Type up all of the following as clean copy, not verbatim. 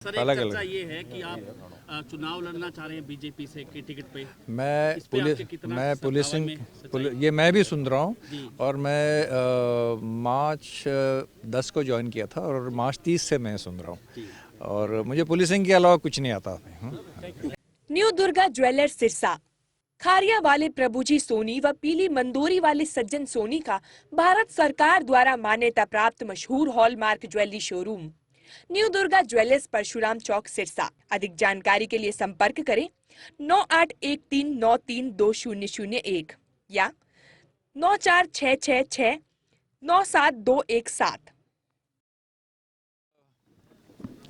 Sir, एक चर्चा ये है कि आप चुनाव लड़ना चाह रहे हैं बीजेपी से की टिकट पे। मैं पुलिसिंग ये मैं भी सुन रहा हूँ और मैं मार्च 10 को ज्वाइन किया था और मार्च 30 से मैं सुन रहा हूँ और मुझे पुलिसिंग के अलावा कुछ नहीं आता। New Durga jewellers Sirsa. खारिया वाले प्रभुजी सोनी व पीली मंदोरी वाले सज्जन सोनी का भारत सरकार द्वारा मान्यता प्राप्त मशहूर hallmark jewellery showroom new Durga jewellers Parshuram Chowk Sirsa. अधिक जानकारी के लिए संपर्क करें 9813932001 या 9466697217।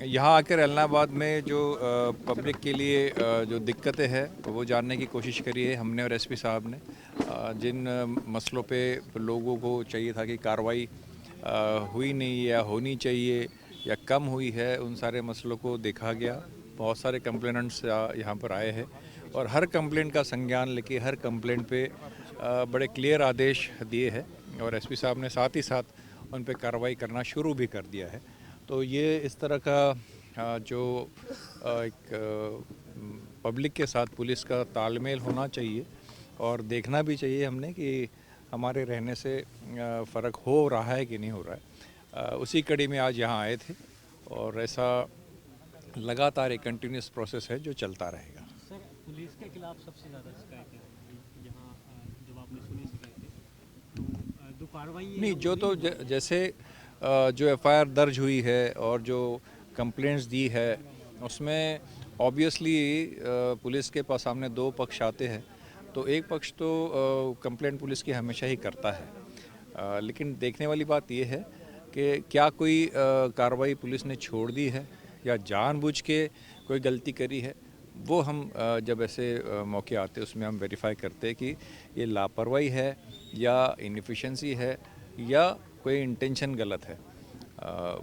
यहाँ आकर इलाहाबाद में जो पब्लिक के लिए जो दिक्कतें हैं वो जानने की कोशिश करी है हमने और एसपी साहब ने। जिन मसलों पे लोगों को चाहिए था कि कार्रवाई हुई नहीं या होनी चाहिए या कम हुई है, उन सारे मसलों को देखा गया। बहुत सारे कंप्लेनेंट्स यहाँ पर आए हैं और हर कंप्लेंट का संज्ञान लेके हर कंप्लेंट पे बड़े क्लियर आदेश दिए हैं और एसपी साहब ने साथ ही साथ उन पे कार्रवाई करना शुरू भी कर दिया है। तो ये इस तरह का जो एक पब्लिक के साथ पुलिस का तालमेल होना चाहिए और देखना भी चाहिए हमने कि हमारे रहने से फ़र्क हो रहा है कि नहीं हो रहा है। उसी कड़ी में आज यहाँ आए थे और ऐसा लगातार एक कंटिन्यूस प्रोसेस है जो चलता रहेगा। सर, पुलिस के खिलाफ सबसे ज़्यादा शिकायतें यहाँ जब आपने सुनी शिकायतें तो कार्रवाई नहीं, जो तो जैसे जो एफआईआर दर्ज हुई है और जो कंप्लेंट्स दी है उसमें ऑब्वियसली पुलिस के पास सामने दो पक्ष आते हैं। तो एक पक्ष तो कंप्लेंट पुलिस की हमेशा ही करता है, लेकिन देखने वाली बात यह है कि क्या कोई कार्रवाई पुलिस ने छोड़ दी है या जानबूझ के कोई गलती करी है। वो हम जब ऐसे मौके आते हैं उसमें हम वेरीफाई करते हैं कि ये लापरवाही है या इनएफिशिएंसी है या कोई इंटेंशन गलत है।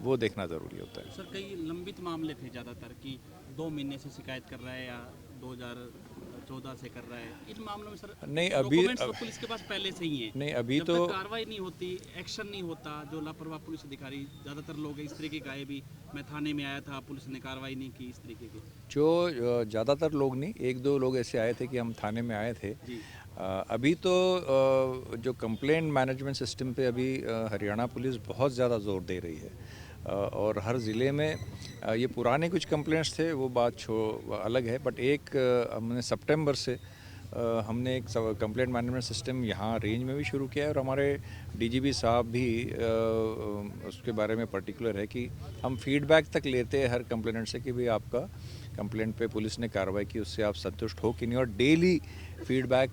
वो देखना ज़रूरी होता है। सर, कई लंबित मामले थे ज़्यादातर कि 2 महीने से शिकायत कर रहा है या 2014 से कर रहा है। इन मामलों में सर नहीं, अभी तो पुलिस के पास पहले से ही है। नहीं, अभी तो कार्रवाई नहीं होती, एक्शन नहीं होता, जो लापरवाह पुलिस अधिकारी ज़्यादातर लोग इस तरीके का है। भी मैं थाने में आया था, पुलिस ने कार्रवाई नहीं की, इस तरीके के जो ज़्यादातर लोग नहीं, एक दो लोग ऐसे आए थे कि हम थाने में आए थे। अभी तो जो कंप्लेंट मैनेजमेंट सिस्टम पे अभी हरियाणा पुलिस बहुत ज़्यादा जोर दे रही है और हर ज़िले में ये पुराने कुछ कंप्लेंट्स थे वो बात अलग है, बट एक हमने सितंबर से हमने एक कंप्लेंट मैनेजमेंट सिस्टम यहाँ रेंज में भी शुरू किया है और हमारे डीजीपी साहब भी उसके बारे में पर्टिकुलर है कि हम फीडबैक तक लेते हैं हर कंप्लेनेंट से कि भाई आपका कंप्लेंट पे पुलिस ने कार्रवाई की, उससे आप संतुष्ट हो कि नहीं। और डेली फीडबैक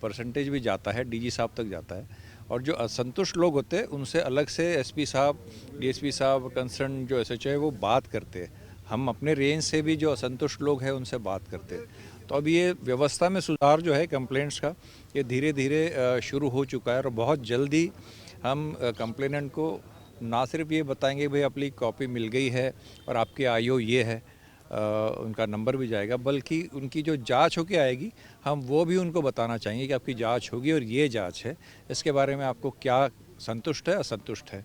परसेंटेज भी जाता है, डीजी साहब तक जाता है और जो असंतुष्ट लोग होते हैं उनसे अलग से एसपी साहब, डीएसपी साहब, कंसर्न जो एसएचओ है वो बात करते हैं। हम अपने रेंज से भी जो असंतुष्ट लोग हैं उनसे बात करते हैं। तो अब ये व्यवस्था में सुधार जो है कंप्लेंट्स का, ये धीरे धीरे शुरू हो चुका है और बहुत जल्दी हम कंप्लेनेंट को ना सिर्फ ये बताएंगे भाई अपनी कॉपी मिल गई है और आपकी आयु ये है, उनका नंबर भी जाएगा, बल्कि उनकी जो जांच होके आएगी हम वो भी उनको बताना चाहेंगे कि आपकी जांच होगी और ये जांच है, इसके बारे में आपको क्या संतुष्ट है, असंतुष्ट है।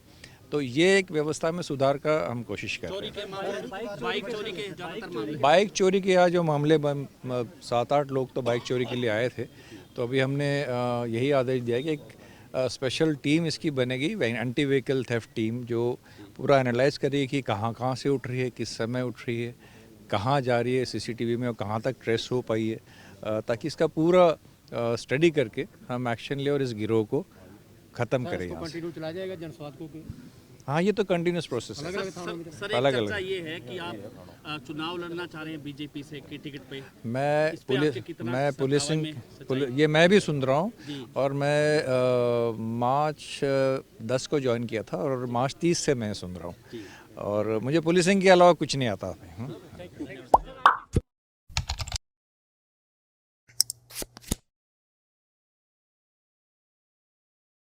तो ये एक व्यवस्था में सुधार का हम कोशिश कर रहे हैं। बाइक चोरी के यहाँ जो मामले 7-8 लोग तो बाइक चोरी के लिए आए थे, तो अभी हमने यही आदेश दिया है कि एक स्पेशल टीम इसकी बनेगी, एंटी व्हीकल थेफ्ट टीम, जो पूरा एनालाइज करेगी कि कहाँ से उठ रही है, किस समय उठ रही है, कहाँ जा रही है सीसीटीवी में और कहाँ तक ट्रेस हो पाई है, ताकि इसका पूरा स्टडी करके हम एक्शन ले और इस गिरोह को ख़त्म करें। कंटिन्यू चला जाएगा जनस्वाद को? हाँ, ये तो कंटिन्यूस प्रोसेस है। सर, एक चर्चा ये है कि आप चुनाव लड़ना चाह रहे हैं बीजेपी से की टिकट पे। मैं पुलिसिंग ये मैं भी सुन रहा हूँ और मैं मार्च 10 को ज्वाइन किया था और मार्च 30 से मैं सुन रहा हूँ और मुझे पुलिसिंग के अलावा कुछ नहीं आता।